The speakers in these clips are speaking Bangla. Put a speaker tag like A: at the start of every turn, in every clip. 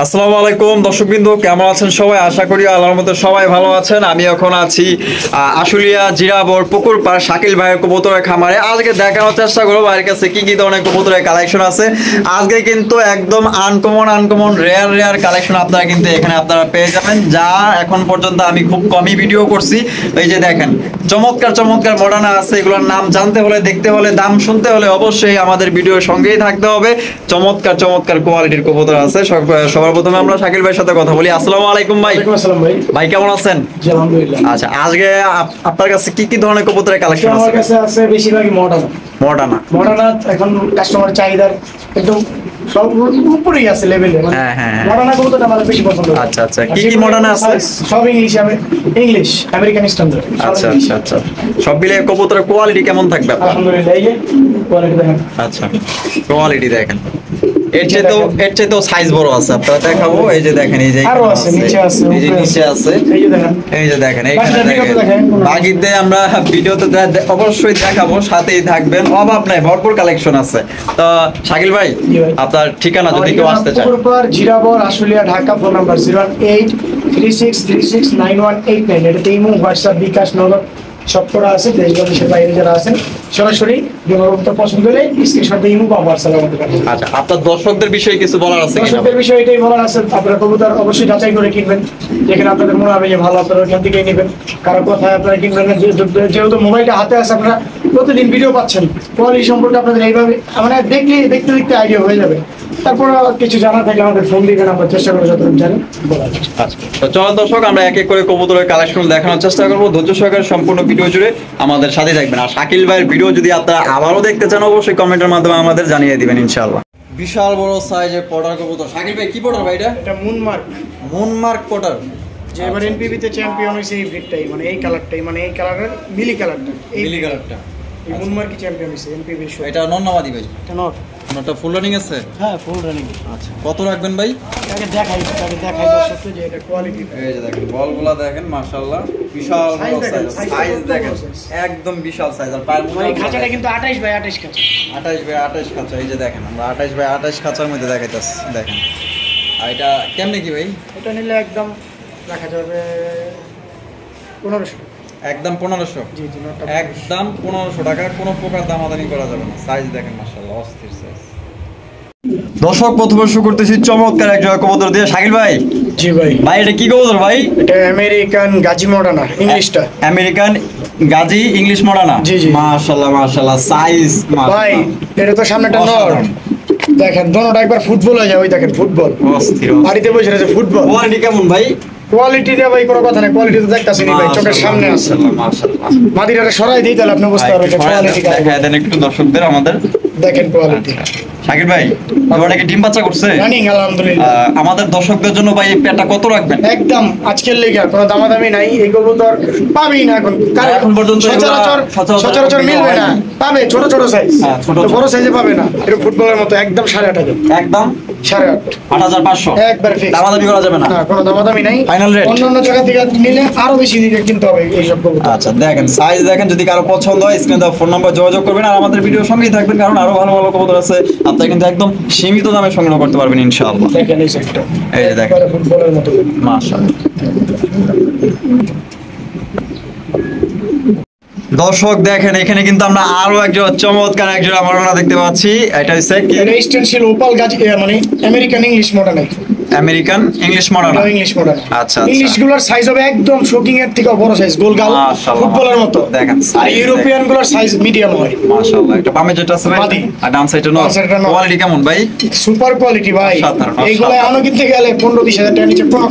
A: আসসালামু আলাইকুম দর্শকবৃন্দ, কেমন আছেন সবাই? আশা করি আল্লাহর মতো সবাই ভালো আছেন। আমি এখন আছি আশুলিয়া জিরাবর পুকুর পাড় শাকিল ভাইয়ের কবুতরের খামারে। আজকে দেখানোর চেষ্টা করবো ভাইয়ের কাছে কি কি ধরনের কবুতরের কালেকশন আছে। আজকে কিন্তু একদম আনকমন রেয়ার কালেকশন আপনারা কিন্তু এখানে আপনারা পেয়ে যাবেন, যা এখন পর্যন্ত আমি খুব কমই ভিডিও করছি। এই যে দেখেন চমৎকার মডার্ন আছে। এগুলোর নাম জানতে হলে, দেখতে হলে, দাম শুনতে হলে অবশ্যই আমাদের ভিডিওর সঙ্গেই থাকতে হবে। চমৎকার কোয়ালিটির কবুতর আছে। সবার প্রথমে আমরা শাকিল ভাইয়ের সাথে কথা বলি। আসসালামু আলাইকুম ভাই।
B: ওয়ালাইকুম আসসালাম ভাই।
A: ভাই কেমন আছেন?
B: জি আলহামদুলিল্লাহ।
A: আচ্ছা, আজকে আপনার কাছে কি ধরনের কবুতরের কালেকশন আছে?
B: আমার কাছে আছে বেশিরভাগই মডার্ন এখন কাস্টমার চাহিদার একদম সব উপরেই আছে লেভেলে।
A: হ্যাঁ।
B: মডার্ন কবুতরটা আমার বেশি পছন্দ।
A: আচ্ছা কি মডার্ন আছে?
B: সব ইংলিশ আমেরিকান স্ট্যান্ডার্ড।
A: আচ্ছা সব মিলে কবুতরের কোয়ালিটি কেমন থাকবে?
B: আলহামদুলিল্লাহ, এই যে কোয়ালিটি দেখেন।
A: আচ্ছা, কোয়ালিটি দেখেন। এর চেয়ে সাইজ বড় আছে, আপনারা দেখাবো। এই যে দেখেন, এই যে
B: আরো আছে, নিচে আছে,
A: এই যে নিচে আছে, এই যে দেখেন এইখানে দেখেন। বাকিতে আমরা ভিডিওতে অবশ্যই দেখাবো, সাথেই থাকবেন। অভাব নাই, ভরপুর কালেকশন আছে। তো শাকিল ভাই, আপনার ঠিকানা যদি কেউ আসতে চায়?
B: পুকুরপাড় জিরাবর আশুলিয়া ঢাকা। Phone number 08336391189। এটা ইমো, হোয়াটসঅ্যাপ, বিকাশ, নগদ সব করা আছে। দেশ বিদেশের বাইরে যারা আছেন সরাসরি পছন্দ হলে স্ক্রিনশট দিয়ে ইমো বা হোয়াটসঅ্যাপে আমাদের পাঠান।
A: আচ্ছা, আপনার দর্শকদের বিষয়ে কিছু বলার আছে?
B: দর্শকদের বিষয়ে এটাই বলার আছে, আপনারা কবুতর অবশ্যই যাচাই করে কিনবেন। যেখানে আপনাদের মনে হবে যে ভালো, আপনারা ওইখান থেকেই নেবেন। কারো কথায় আপনারা কিনবেন না। যেহেতু মোবাইলটা হাতে আছে, আপনারা প্রতিদিন ভিডিও পাচ্ছেন, কোয়ালিটি সম্পর্কে আপনাদের এইভাবে মানে দেখতে আইডিয়া হয়ে যাবে। তারপর কিছু জানা থাকলে আমাদের ফোন দিবেন, আমরা চেষ্টা করবো যতটুকু জানি বলার।
A: আচ্ছা, তো চলুন দর্শক, আমরা এক এক করে কবুতরের কালেকশন দেখানোর চেষ্টা করবো। ধৈর্য সহকারে সম্পূর্ণ ভিডিও জুড়ে আমাদের সাথে থাকবেন। আর শাকিল ভাইয়ের ভিডিও যদি আপনারা আবারও দেখতে চান, অবশ্যই কমেন্টের মাধ্যমে আমাদের জানিয়ে দিবেন ইনশাআল্লাহ। বিশাল বড় সাইজের পটার কবুতর। শাকিল ভাই, কি পটার ভাই এটা?
B: এটা
A: মুনমার্ক পটার।
B: যে এবার এনপিভি তে চ্যাম্পিয়ন হয়েছে এই ব্রিডটাই, মানে এই কালারটাই, মানে এই কালারের মিলি কালারটা, এই এই মুনমার্কই চ্যাম্পিয়ন হয়েছে এনপিভি শো।
A: এটা নন্নাবাদি ভাই?
B: এটা নট।
A: এটা ফুল রানিং আছে?
B: হ্যাঁ, ফুল রানিং।
A: আচ্ছা, কত রাখবেন ভাই?
B: আগে দেখাই দর্শককে যে এটা কোয়ালিটি।
A: এই যে দেখেন, বলগুলা দেখেন, মাশাআল্লাহ বিশাল বড় সাইজ দেখেন, একদম বিশাল সাইজ। আর পায়ের মধ্যে
B: এই খাঁচাটা কিন্তু 28 বাই 28 খাঁচা।
A: 28 বাই 28 খাঁচা। এই যে দেখেন, আমরা 28 বাই 28 খাঁচার মধ্যে দেখাইতাছি, দেখেন। আর এটা কেমনে কি ভাই?
B: এটা নিলে একদম রাখা যাবে 1500 টাকা।
A: একদম 1500?
B: জি,
A: একদম 1500 টাকা। কোনো প্রকার দামাদানি করা যাবে না। সাইজ দেখেন, মাশাআল্লাহ অস্থির সাইজ। দর্শক, প্রথমে শুরু করতেছি চমৎকার এক জোড়া কবুতর দিয়ে। শাকিল ভাই।
B: জি ভাই।
A: ভাই এটা কি কবুতর ভাই?
B: এটা আমেরিকান গাজি মডার্না, ইংলিশটা।
A: American gazzi English Modena.
B: জি।
A: মাশাআল্লাহ সাইজ
B: ভাই এটা তো সামনেটা নর। দেখেন দোনোটা একবার ফুটবল হয়ে যায়। ওই দেখেন ফুটবল,
A: অস্থির।
B: বাড়িতে বসে আছে ফুটবল।
A: কোয়ালিটি কেমন ভাই?
B: কোয়ালিটিটা ভাই কোনো কথা না, কোয়ালিটি তো দেখতাছি ভাই, চোখের সামনে আছে।
A: মাশাআল্লাহ।
B: মাদিরাটা সরাই দিই, তাহলে আপনি বুঝতে পারবেন কোয়ালিটি।
A: দেখা দেন একটু দর্শকদের আমাদের,
B: দেখেন কোয়ালিটি।
A: শাকিল ভাই, জোড়াটা কি ডিম বাচ্চা করছে?
B: রানিং আলহামদুলিল্লাহ।
A: আমাদের দর্শকদের জন্য ভাই এই পেটা কত রাখবেন?
B: একদম আজকের লেগে কোনো দামাদামি নাই। এই কবুতর পাবেই না এখন
A: পর্যন্ত
B: সচরাচর মিলবে না। পাবে ছোট সাইজ, বড় সাইজে পাবে না। এটা ফুটবলের মতো একদম 8.5।
A: একদম
B: 8.5,
A: 8500
B: একবার ফিক্স।
A: দামাদামি করা যাবে না?
B: না, কোনো দামাদামি নাই।
A: Final rate.
B: অন্য জায়গা থেকে নিলে আরো বেশি দিকে কিনতে হবে এই সব কবুতর।
A: আচ্ছা, দেখেন সাইজ দেখেন। যদি কারো পছন্দ হয় স্ক্রিনে দেওয়া ফোন নাম্বার যোগাযোগ করবেন। আর আমাদের ভিডিওর সঙ্গেই থাকবেন, কারণ আরো ভালো কবুতর আছে। আপনারা কিন্তু একদম সীমিত দামে সংগ্রহ করতে পারবেন ইনশাআল্লাহ।
B: দেখেন এই সেটটা,
A: এই যে দেখেন
B: ফুটবলের মতো
A: মাশাআল্লাহ। দর্শক দেখেন, এখানে কিন্তু আমরা আরো একজন চমৎকার একজন আমরা দেখতে পাচ্ছি। এটা হচ্ছে কি?
B: এটা স্টেনসিল ওপাল গাজি, মানে American English modern.
A: American English modern. আচ্ছা,
B: ইংলিশ গুলোর সাইজ হবে একদম শোকিং এর থেকে বড় সাইজ, গোল গাল ফুটবলের মতো
A: দেখেন।
B: আর ইউরোপিয়ান গুলোর সাইজ মিডিয়াম হয়।
A: মাশাআল্লাহ। এটা বামে যেটা আছে ভাই, আর ডান সাইডে নর। কোয়ালিটি কেমন ভাই?
B: সুপার কোয়ালিটি ভাই। এইগুলো এখনো কিনতে গেলে 15-20 হাজার টাকা নিচে কোনো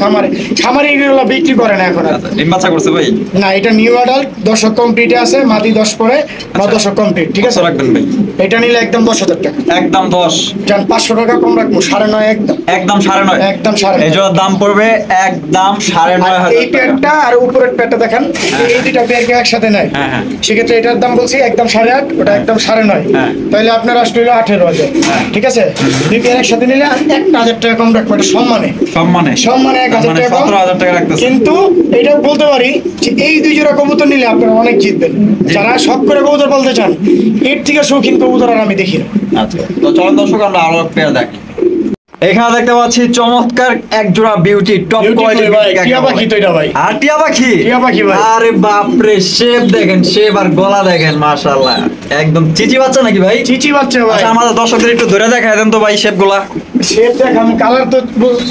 B: খামারে এগুলো বিক্রি করে না এখন।
A: ডিম বাচ্চা করছে ভাই? না,
B: এটা নিউ অ্যাডাল্ট, 10 কমপ্লিটে আছে, মাদি 10 পরে, 10 কমপ্লিট। ঠিক আছে,
A: রাখবেন ভাই?
B: এটা নিলে একদম 10,000 টাকা।
A: একদম 10
B: জান, 500 টাকা কম রাখবো। 9.5
A: একদম 9.5 একদম 9.5। এই জোড়ার দাম পড়বে একদম 9.5
B: এই পেয়ারটা আর উপরের পেয়ারটা দেখেন, এই দুইটা পেয়ারকে একসাথে নেয়, সেক্ষেত্রে এটার দাম বলছি একদম 8.5, ওটা একদম 9.5। তাহলে আপনার আসলে 18,000। ঠিক আছে, দুই পেয়ার একসাথে নিলে 1,000 টাকা কম রাখবো। এটা সম্মানে 1,000 টাকা কম।
A: 17,000 টাকা রাখতেছে।
B: কিন্তু এটাও বলতে পারি যে এই দুই জোড়া কবুতর নিলে আপনারা অনেক জিতবেন। যারা শখ করে কবুতর বলতে চান, এর থেকে শৌখিন কবুতর আর আমি দেখি না।
A: আচ্ছা, তো চলুন দর্শক, আমরা আরো পেয়ার দেখি। এখানে দেখতে পাচ্ছি চমৎকার এক জোড়া বিউটি টপ
B: Beauty
A: কোয়ালিটি
B: ভাই, টিয়া পাখি তো এটা ভাই।
A: আর টিয়া পাখি
B: টিয়া পাখি ভাই।
A: আরে বাপ রে শেপ দেখেন, শেপ আর গলা দেখেন মাশাআল্লাহ একদম চিচি বাচ্চা নাকি ভাই?
B: চিচি বাচ্চা ভাই।
A: আচ্ছা আমাদের দর্শকদের একটু ধরে দেখায় দেন তো ভাই শেপ গুলা।
B: শেপ দেখাম, কালার তো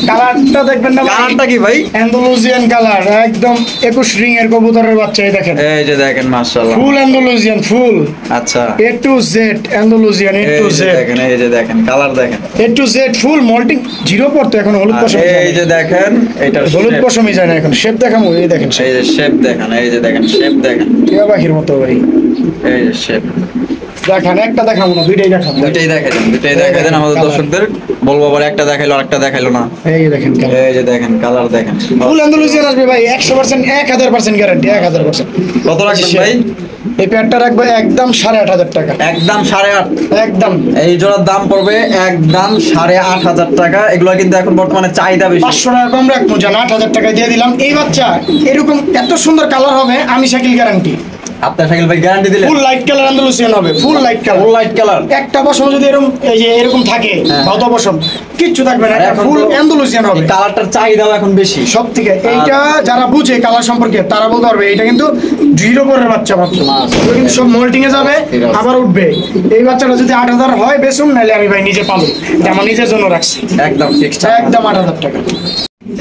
B: কালারটা দেখবেন না ভাই।
A: কালারটা কি ভাই?
B: অ্যান্ডালুজিয়ান কালার, একদম 21 রিং এর কবুতরের বাচ্চা, এই দেখেন।
A: এই যে দেখেন মাশাআল্লাহ
B: ফুল অ্যান্ডালুজিয়ান, ফুল
A: আচ্ছা
B: A to Z Andalusian, A to
A: এই
B: Z,
A: যে দেখেন, এই যে দেখেন কালার দেখেন,
B: A to Z full moulting, zero পড়তো এখন, হলুদ
A: আর
B: পশম
A: এই যে দেখেন এটা
B: হলুদ
A: shape।
B: পশমই যায় না এখন। শেপ দেখামো, এই দেখেন শেপ,
A: এই যে শেপ দেখেন, এই যে দেখেন শেপ দেখেন,
B: টিয়া পাখির মতো ভাই।
A: এই যে শেপ
B: দেখান, একটা দেখাবো না, দুইটাই দেখাবো।
A: দুইটাই দেখাই দেন, দুইটাই দেখাই দেন আমাদের দর্শকদের। বলবো আবার একটা দেখাইলো আরেকটা দেখাইলো না।
B: এই দেখেন কালার,
A: এই যে দেখেন কালার দেখেন।
B: ফুল অ্যান্ডালুজিয়ান আসবে ভাই 100%, 1000% গ্যারান্টি, 1000%।
A: কত রাখবেন ভাই?
B: এই পেয়ারটা রাখবে একদম 8,500 টাকা,
A: একদম 8.5।
B: একদম।
A: এই জোড়ার দাম পড়বে একদম 8,500 টাকা। এগুলো কিন্তু এখন বর্তমানে চাহিদা বেশি।
B: 500 টাকা কম রাখবো, জান 8,000 টাকা দিয়ে দিলাম। এই বাচ্চা এরকম এত সুন্দর কালার হবে, আমি শাকিল গ্যারান্টি।
A: আপনার শাকিল ভাই গ্যারান্টি দিলেন?
B: ফুল লাইট কালার অ্যান্ডালুসিয়ান হবে, ফুল লাইট কালার,
A: ফুল লাইট কালার।
B: একটা পশম যদি এরকম এই যে এরকম থাকে,
A: হ্যাঁ।
B: ভৌত পশম কিচ্ছু থাকবে না,
A: আর এখন
B: ফুল
A: তো
B: অ্যান্ডালুসিয়ান হবে।
A: এই কালারটার চাহিদাও এখন বেশি।
B: সব থেকে এইটা যারা বুঝে কালার সম্পর্কে তারা বলতে পারবে এটা কিন্তু জিরো পরের বাচ্চা মাত্র,
A: মাশাআল্লাহ।
B: কিন্তু সব মোল্টিং এ যাবে,
A: ঠিক আছে।
B: আবার উঠবে। এই বাচ্চাটা যদি 8,000 হয় বেসুম, নাহলে আমি ভাই নিজে পাবো, এটা আমার নিজের জন্য রাখছি,
A: একদম ফিক্সড।
B: একদম 8,000 টাকা।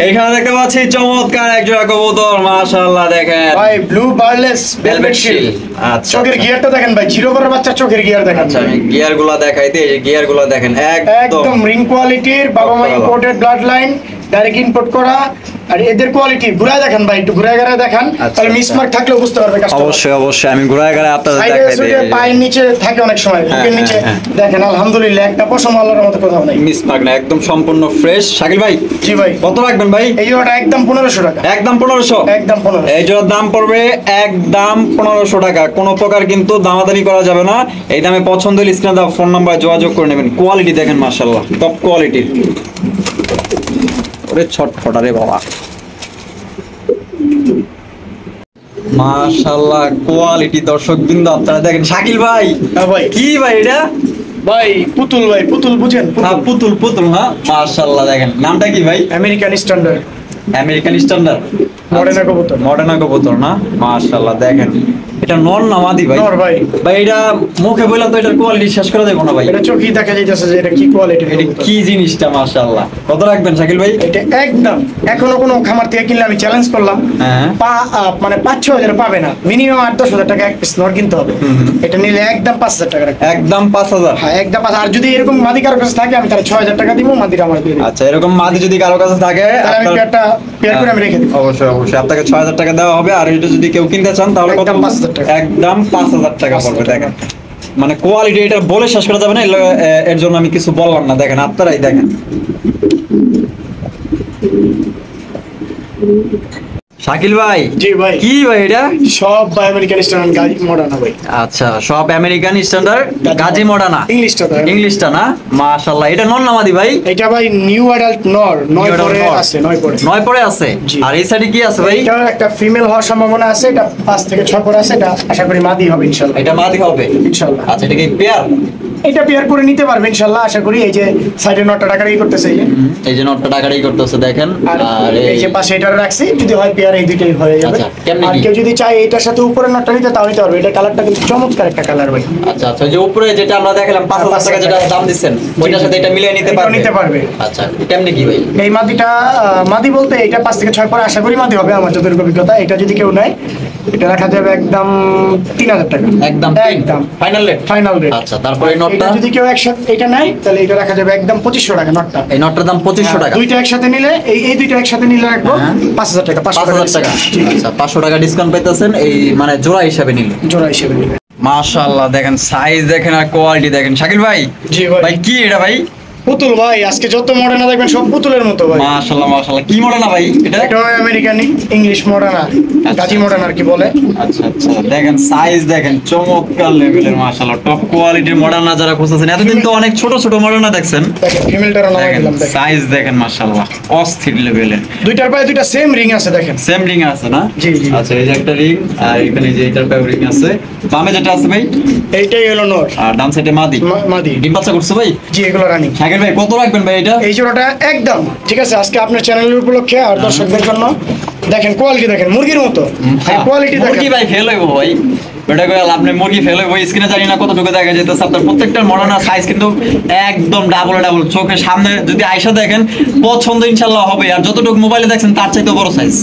A: এইখানে দেখতে পাচ্ছি চমৎকার এক জোড়া কবুতর মাশাআল্লাহ দেখেন।
B: ভাই ব্লু বার্লেস ভেলভেট শিল,
A: আচ্ছা
B: চোখের
A: আচ্ছা।
B: গিয়ারটা দেখেন ভাই, জিরো পরের বাচ্চা চোখের গিয়ার দেখেন।
A: আচ্ছা আমি গিয়ার গুলা দেখাই দিই, এই যে গিয়ার গুলা দেখেন একদম
B: একদম রিং কোয়ালিটির, বাবা মা
A: ভালো।
B: Imported blood line, direct import করা। আর এদের কোয়ালিটি ঘুরায় দেখেন ভাই, একটু ঘুরায় ঘুরায় দেখান,
A: আচ্ছা,
B: তাহলে
A: আচ্ছা।
B: মিসমার্ক থাকলেও বুঝতে পারবে কাস্টমার।
A: অবশ্যই অবশ্যই আমি ঘুরায় ঘুরায় আপনাদের
B: সাইডে
A: দেখাই
B: সুইডে
A: দিই।
B: পায়ের নিচে থাকে অনেক সময়, বুকের নিচে
A: হ্যাঁ।
B: দেখেন, আলহামদুলিল্লাহ একটা পশম আল্লাহর মতো কোথাও নাই।
A: মিস পাক না, একদম সম্পূর্ণ ফ্রেশ। শাকিল ভাই
B: জি ভাই,
A: কত রাখবেন ভাই?
B: এই জোড়াটা একদম 1500 টাকা,
A: একদম 1500।
B: একদম 1500।
A: এই জোড়ার দাম পড়বে একদম 1500 টাকা। কোনো প্রকার কিন্তু দামাদানি করা যাবে না। এই দামে পছন্দ হলে স্ক্রিনে দেওয়া ফোন নাম্বারে যোগাযোগ করে নেবেন। কোয়ালিটি দেখেন মাশাআল্লাহ টপ কোয়ালিটির। ওরে ছটফটা রে বাবা, মাশাআল্লাহ কোয়ালিটি। দর্শক বিন্দু আপনারা দেখেন। শাকিল ভাই
B: হ্যাঁ ভাই,
A: কি ভাই এটা?
B: ভাই পুতুল, ভাই পুতুল বুঝেন?
A: হ্যাঁ, পুতুল পুতুল না, মাশাআল্লাহ দেখেন। নামটা কি ভাই?
B: American standard
A: American standard
B: Modena কবুতর।
A: মডার্না কবুতর না, মাশাআল্লাহ দেখেন। এটা নর না মাদি ভাই?
B: নর ভাই।
A: ভাই এটা মুখে বললাম তো এটার কোয়ালিটি শেষ করে দেবো না ভাই।
B: এটা চোখেই দেখা যাইতেছে যে এটা কি কোয়ালিটি।
A: এটা কি জিনিসটা মাশাআল্লাহ। কত রাখবেন শাকিল ভাই?
B: এটা একদম এখনো কোনো খামার থেকে কিনলে আমি চ্যালেঞ্জ করলাম,
A: হ্যাঁ।
B: মানে 5-6 হাজার পাবে না, মিনিমাম 8-10 হাজার টাকা এক পিস নর কিনতে হবে। এটা নিলে একদম 5,000 টাকা রাখবে।
A: একদম 5,000।
B: হ্যাঁ একদম 5,000। আর যদি এরকম মাদি কারো কাছে থাকে আমি তাহলে 6,000 টাকা দিব, মাদিটা আমার দিয়ে দিই।
A: আচ্ছা এরকম মাদি যদি কারো কাছে থাকে
B: তাহলে আমি পেয়ার করে আমি রেখে দিই।
A: অবশ্যই অবশ্যই আপনাকে 6,000 টাকা দেওয়া হবে। আর এটা যদি কেউ কিনতে চান তাহলে কত?
B: একদম 5,000 টাকা।
A: একদম 5,000 টাকা পড়বে। দেখেন মানে কোয়ালিটি এটা বলে শেষ করা যাবে না, এর জন্য আমি কিছু বললাম না। দেখেন আপনারাই দেখেন। শাকিল ভাই
B: জি ভাই,
A: কি ভাই এটা?
B: সব ভাই আমেরিকান স্ট্যান্ডার্ড গাজি মডার্ন ভাই।
A: আচ্ছা সব আমেরিকান স্ট্যান্ডার্ড গাজি মডার্না।
B: ইংলিশটা তো
A: ইংলিশটা না, মাশাআল্লাহ। এটা নন নামাদি ভাই?
B: এটা ভাই নিউ অ্যাডাল্ট নর, 9
A: adult
B: পরে
A: নর।
B: আছে, 9 পরে।
A: 9 পরে আছে।
B: জি।
A: আর এই সাইডে কি আছে ভাই?
B: এটা একটা ফিমেল হওয়ার সম্ভাবনা আছে, এটা 5 থেকে 6 পরে আছে, এটা আশা করি মাদি হবে ইনশাআল্লাহ।
A: এটা মাদি হবে
B: ইনশাআল্লাহ।
A: আচ্ছা এটা কি পেয়ার?
B: এটা পেয়ার করে নিতে পারবে ইনশাআল্লাহ, আশা করি। এই যে সাইডে নটটা টাকারই করতেছে এই যে।
A: এই যে নটটা টাকাটাই করতেছে দেখেন।
B: আর
A: আর
B: এই যে পাশে এটা রাখছি, যদি হয় পেয়ার এই দুইটাই হয়ে যাবে।
A: আচ্ছা, কেমনে
B: আর
A: কি?
B: কেউ যদি চায় এটার সাথে উপরে নটটা নিতে তাও নিতে পারবে। এটা কালারটা কিন্তু চমৎকার একটা কালার ভাই।
A: আচ্ছা আচ্ছা যে উপরে যেটা আমরা দেখালাম 5,000 টাকা যেটা দাম দিচ্ছেন ওইটার সাথে এটা মিলিয়ে নিতে
B: এটাও
A: পারবে?
B: নিতে পারবে।
A: আচ্ছা কেমনে কি ভাই?
B: এই মাদিটা মাদি বলতে এটা 5 থেকে 6 পরে আশা করি মাদি হবে আমার যতটুকু অভিজ্ঞতা। এটা যদি কেউ নেয় এটা রাখা যাবে একদম 3,000 টাকা।
A: একদম
B: একদম
A: ফাইনাল রেট।
B: Final rate.
A: আচ্ছা তারপরে এই নটটা?
B: এটা যদি কেউ একসাথে এটা নেয় তাহলে এটা রাখা যাবে একদম 2500 টাকা নটটা।
A: এই নটটার দাম 2500 টাকা।
B: দুইটা একসাথে নিলে এই দুইটা একসাথে নিলে রাখবো
A: হ্যাঁ।
B: 5,000 টাকা।
A: 5,000 টাকা।
B: জি,
A: আচ্ছা 500 টাকা ডিসকাউন্ট পাইতেছেন এই মানে জোড়া হিসাবে নিলে।
B: জোড়া হিসেবে নিলে।
A: মাশাআল্লাহ দেখেন সাইজ দেখেন আর কোয়ালিটি দেখেন। শাকিল ভাই
B: জি ভাই।
A: ভাই কি এটা ভাই?
B: পুতুল ভাই, আজকে যত মডার্না দেখবেন সব পুতুলের মতো ভাই।
A: মাশাআল্লাহ মাশাআল্লাহ। কি মডেল না ভাই এটা?
B: এটা American English Modena, gazzi Modena আর কি বলে।
A: আচ্ছা আচ্ছা দেখেন সাইজ দেখেন চমৎকার লেভেলের মাশাআল্লাহ টপ কোয়ালিটির মডেল না যারা খুঁজছেন। এতদিন তো অনেক ছোট ছোট মডেল না দেখছেন,
B: দেখেন ফিমেলটার নাম
A: দেখেন
B: দিলাম দেখেন।
A: সাইজ দেখেন মাশাআল্লাহ অস্থির লেভেলের।
B: দুইটার পায়ে দুইটা সেম রিং আছে দেখেন।
A: সেম রিং আছে না?
B: জি, জি।
A: আচ্ছা এই যে একটা রিং আর এখানে যে এটার পায়ে রিং আছে। বামে যেটা আছে ভাই
B: এইটাই হলো নর,
A: আর ডান সাইডে মাদি।
B: মাদি।
A: ডিম বাচ্চা করছে ভাই?
B: জি এগুলো রানিং।
A: শাকিল শাকিল ভাই কত রাখবেন ভাই এটা?
B: এই জোড়াটা একদম ঠিক আছে আজকে আপনার চ্যানেলের উপলক্ষে আর দর্শকদের জন্য দেখেন কোয়ালিটি দেখেন মুরগির মতো কোয়ালিটি দেখেন
A: মুরগি ভাই ফেল হইব ভাই, ওটা করে আপনি মুরগি ফেল হইব। স্ক্রিনে জানি না কতটুকু দেখা যেতেছে আপনার প্রত্যেকটার মডার্ন সাইজ কিন্তু একদম ডাবল ডাবল, চোখের সামনে যদি আয়সা দেখেন পছন্দ ইনশাআল্লাহ হবে। আর যতটুকু মোবাইলে দেখছেন তার চাইতে বড় সাইজ।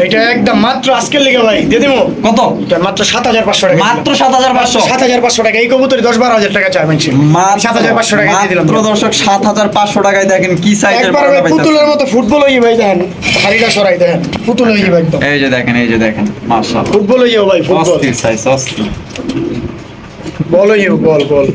B: এটা একদম মাত্র আজকের লিগে ভাই দিয়ে দেবো
A: কত?
B: এটা মাত্র 7,500 টাকা,
A: মাত্র 7,500
B: 7,500 টাকা। এই কবুতরি 10-12 টাকা চাই মানছি, 7,500 টাকা দিয়ে দিলাম।
A: মাত্র দর্শক 7,500 টাকায় দেখেন কি সাইজের
B: একবার ভাই পুতুলের মতো ফুটবল হয়ে ভাই দেখেন, হাড়িটা সরাই দেখেন পুতুল হয়ে যাবে একদম।
A: এই যে দেখেন, এই যে দেখেন মাশাআল্লাহ
B: ফুটবল হয়ে যাবে ভাই, ফুটবল
A: অস্থির সাইজ, অস্থির।
B: বল হয়ে যাবে, বল বল।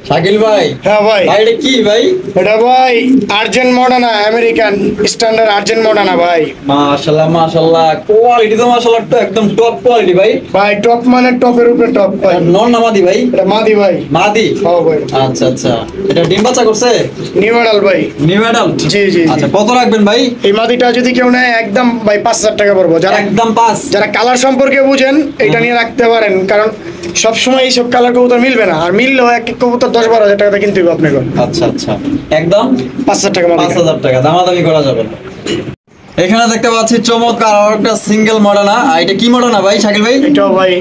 A: শাকিল ভাই,
B: হ্যাঁ ভাই,
A: ভাই এটা কি ভাই?
B: এটা ভাই urgent Moderna, American standard urgent Moderna ভাই।
A: মাশাআল্লাহ মাশাআল্লাহ, কোয়ালিটি তো মাশাআল্লাহ একদম টপ কোয়ালিটি ভাই।
B: ভাই টপ মানে টপের উপরে টপ ভাই।
A: নন না মাদি ভাই?
B: এটা মাদি ভাই।
A: মাদি?
B: হ্যাঁ ভাই।
A: আচ্ছা আচ্ছা, এটা ডিম বাচ্চা করছে?
B: নিউ অ্যাডাল্ট ভাই।
A: New adult?
B: জি জি।
A: আচ্ছা কত রাখবেন ভাই?
B: এই মাদিটা যদি কেউ নেয় একদম ভাই 5,000 টাকা পড়বো। যারা
A: একদম 5?
B: যারা কালার সম্পর্কে বুঝেন এটা নিয়ে রাখতে পারেন, কারণ সবসময় এইসব কালার কবুতর মিলবে না, আর মিললেও এক এক কবুতর 10-12 টাকা কিনতে হবে আপনাকে।
A: আচ্ছা আচ্ছা, একদম
B: 5,000 টাকা।
A: 5,000 টাকা, দামাদামি করা যাবে না। এখানে দেখতে পাচ্ছি চমৎকার আর একটা সিঙ্গেল মডার্না। এটা কি মডার্না ভাই শাকিল ভাই?
B: এটাও ভাই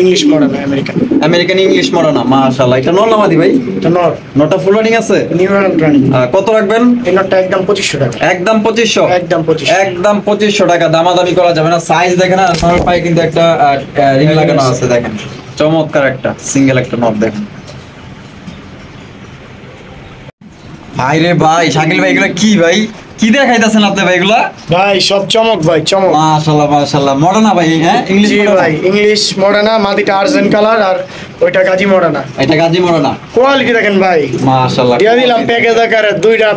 B: English modern, American.
A: American English Moderna, মাশাআল্লাহ। এটা নর না মাদি ভাই?
B: এটা নর।
A: নটা ফুল রানিং আছে?
B: New adult running.
A: কত রাখবেন?
B: এই নরটা একদম 2,500 টাকা।
A: একদম 2500?
B: একদম 2500।
A: একদম 2500 টাকা, দামাদামি করা যাবে না। সাইজ দেখেন, আর নর পায়ে কিন্তু একটা রিং লাগানো আছে দেখেন, চমৎকার একটা সিঙ্গেল একটা নর দেখেন। ভাই রে ভাই, শাকিল ভাই এগুলো কি ভাই, কি দেখাইতেছেন আপনি ভাই এগুলা?
B: ভাই সব চমক ভাই, চমক।
A: মাশাআল্লাহ মাশাআল্লাহ, মডার্না ভাই? হ্যাঁ ইংলিশ
B: জি ভাই, ইংলিশ মডার্না। মাদিটা আর্জেন্ট কালার আর ওইটা গাজি মডার্না।
A: এটা গাজী মডার্না?
B: কোয়ালিটি দেখেন ভাই,
A: মাশাআল্লাহ
B: দিয়া দিলাম প্যাকেজ আকারে দুইটা।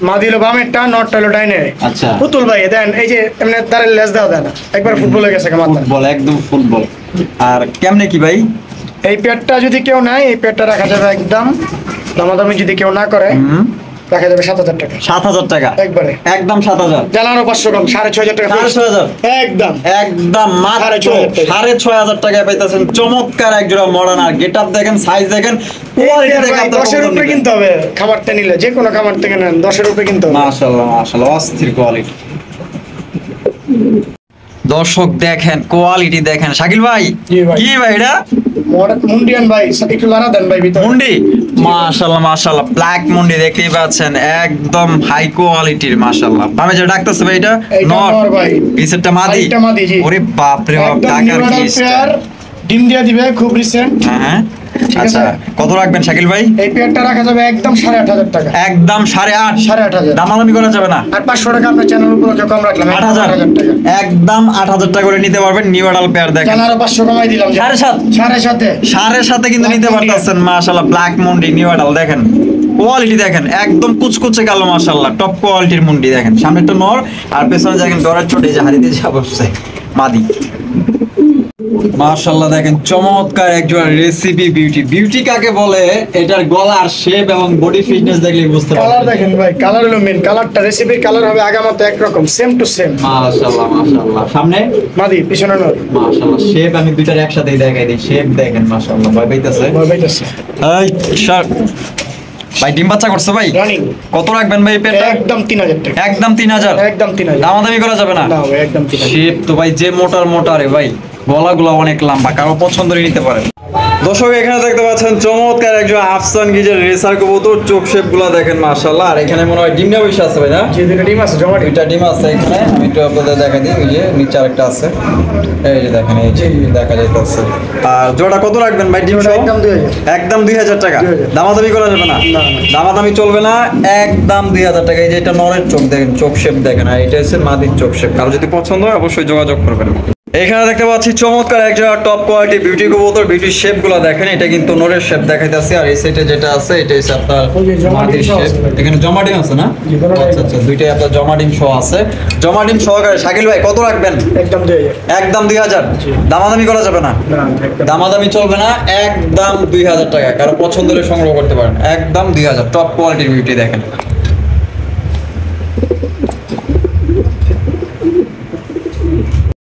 B: মাদি হলো বামেরটা, নটটা হলো ডাইনে।
A: আচ্ছা,
B: পুতুল ভাই দেন, এই যে এমনি তারের লেজ দেওয়া দেন, একবার ফুটবল হয়ে গেছে মাথা।
A: ফুটবল, একদম ফুটবল। আর কেমনে কি ভাই?
B: এই পেটটা যদি কেউ নেয় এই পেটটা রাখা যাবে একদম দামাদামি, যদি কেউ না করে রাখা যাবে 7,000 টাকা।
A: 7,000 টাকা
B: একবারে
A: একদম 7,000?
B: জানানো 500 কম, 6,500 টাকা।
A: 6,500?
B: একদম
A: একদম মাত্র
B: 6,500
A: 6,500 টাকায় পাইতেছেন চমৎকার এক জোড়া মডার্ন। আর গেটআপ দেখেন, সাইজ দেখেন, কোয়ালিটি দেখেন।
B: 10-এর উপরে কিনতে হবে খামারটা নিলে, যে কোনো খামার থেকে নেন 10-এর উপরে কিনতে হবে।
A: মাশাআল্লাহ মাশাআল্লাহ, অস্থির কোয়ালিটি। দর্শক দেখেন কোয়ালিটি দেখেন। শাকিল ভাই
B: জি ভাই।
A: কি ভাই এটা?
B: মুন্ডিয়ান ভাই, একটু লারা দেন ভাই ভিতরে।
A: মুন্ডি? মাশাআল্লাহ মাশাআল্লাহ, ব্ল্যাক মুন্ডি দেখতেই পাচ্ছেন, একদম হাই কোয়ালিটির মাশাআল্লাহ। আমি যে ডাকতেছে ভাই এটা
B: এইটা
A: নর?
B: নর ভাই।
A: পিছেরটা মাদি?
B: এইটা মাদি জি।
A: ওরে বাপ রে বাপ,
B: একদম
A: টাকার
B: নিউ
A: কি
B: অ্যাডাল্ট পেয়ার, ডিম দিয়া দিবে খুব রিসেন্ট।
A: হ্যাঁ
B: ঠিক
A: আচ্ছা,
B: আছে।
A: কত রাখবেন শাকিল ভাই?
B: এই পেয়ারটা রাখা যাবে একদম 8,500 টাকা।
A: একদম 8,500?
B: 8,500।
A: দামাদামি করা যাবে না?
B: আর 500 টাকা আপনার চ্যানেল উপলক্ষে কম রাখলাম,
A: 8,000?
B: 8,000 টাকা।
A: একদম 8,000 টাকা করে নিতে পারবেন। নিউ অ্যাডাল্ট পেয়ার দেখেন,
B: কেন আরো 500 কমাই দিলাম।
A: 7,500?
B: 7,500
A: সাড়ে সাথে কিন্তু
B: Black
A: নিতে
B: Mundi।
A: পারতেছেন মাশাআল্লাহ। ব্ল্যাক মুন্ডি নিউ অ্যাডাল্ট দেখেন, কোয়ালিটি দেখেন, একদম কুচকুচে কালো মাশাআল্লাহ, টপ কোয়ালিটির মুন্ডি দেখেন। সামনে একটা নর আর পেছনে দেখেন ডরার ছোট, এই যে হাড়িতে যা বসছে মাদি। মাশাআল্লাহ দেখেন চমৎকার একজন রেসিপি বিউটি। বিউটি কাকে বলে? এটার গলার শেপ এবং বডি ফিটনেস দেখলেই বুঝতে
B: কালার
A: পারবেন।
B: দেখেন ভাই, কালার হলো মেন। কালারটা রেসিপির কালার হবে আগামাতো একরকম, সেম টু সেম।
A: মাশাআল্লাহ মাশাআল্লাহ, সামনে
B: মাদি পিছনে নর।
A: মাশাআল্লাহ, শেপ আমি দুইটার একসাথেই দেখাই দিই। শেপ দেখেন মাশাআল্লাহ, ভয় পাইতেছে।
B: ভয় পাইতেছে।
A: এই শার্ট ভাই, ডিম বাচ্চা করছে ভাই?
B: রানিং।
A: কত রাখবেন ভাই পেটটা?
B: একদম 3,000 টাকা।
A: একদম 3,000?
B: একদম 3,000।
A: দামাদামি করা যাবে না?
B: না ভাই, একদম 3,000।
A: শেপ তো ভাই যে মোটার মোটা রে ভাই, গলাগুলো অনেক লম্বা, কারো পছন্দ নিতে পারেন। দর্শক এখানে দেখতে পাচ্ছেন চমৎকার একজন আফসান গিজের রেসার কবুতর। চোখ শেপ গুলা দেখেন মাশাআল্লাহ। আর এখানে মনে হয় ডিমটা বেশি আছে ভাই না?
B: যে দুটো ডিম আছে জমা ডিম।
A: দুইটা ডিম আছে এখানে, আমি একটু আপনাদের দেখা দিই। ওই যে নিচে আরেকটা আছে, এই যে দেখেন, এই যে দেখা যাইতেছে। আর জোড়া কত রাখবেন ভাই ডিম সহ?
B: একদম 2,000।
A: একদম 2,000 টাকা?
B: 2,000।
A: দামাদামি করা যাবে না?
B: না।
A: দামাদামি চলবে না, একদম 2,000 টাকা। এই যে এটা নরের চোখ দেখেন, চোখ শেপ দেখেন, আর এটা হচ্ছে মাদির চোখ শেপ। কারো যদি পছন্দ হয় অবশ্যই যোগাযোগ করবেন। এখানে দেখতে পাচ্ছি চমৎকার একটা টপ কোয়ালিটি বিউটি কবুতর। বিউটির শেপ গুলো দেখেন, এটা কিন্তু নরের শেপ দেখাইতেছে। আর এই সাইডে যেটা আছে এটা হচ্ছে আপনার
B: ওই যে জমা
A: মাদির
B: ডিম সহ
A: শেপ।
B: আছে।
A: এখানে জমা ডিম আছে না?
B: জি, দুটোটাই
A: আচ্ছা আচ্ছা, দুইটাই আপনার জমা ডিম সহ আছে। জমা ডিম সহকারে শাকিল ভাই কত রাখবেন?
B: একদম 2,000।
A: একদম 2,000? দামাদামি করা যাবে না?
B: না একদম।
A: দামাদামি চলবে না, একদম 2,000 টাকা। কারো পছন্দ হলে সংগ্রহ করতে পারেন। একদম 2,000, টপ কোয়ালিটির বিউটি দেখেন।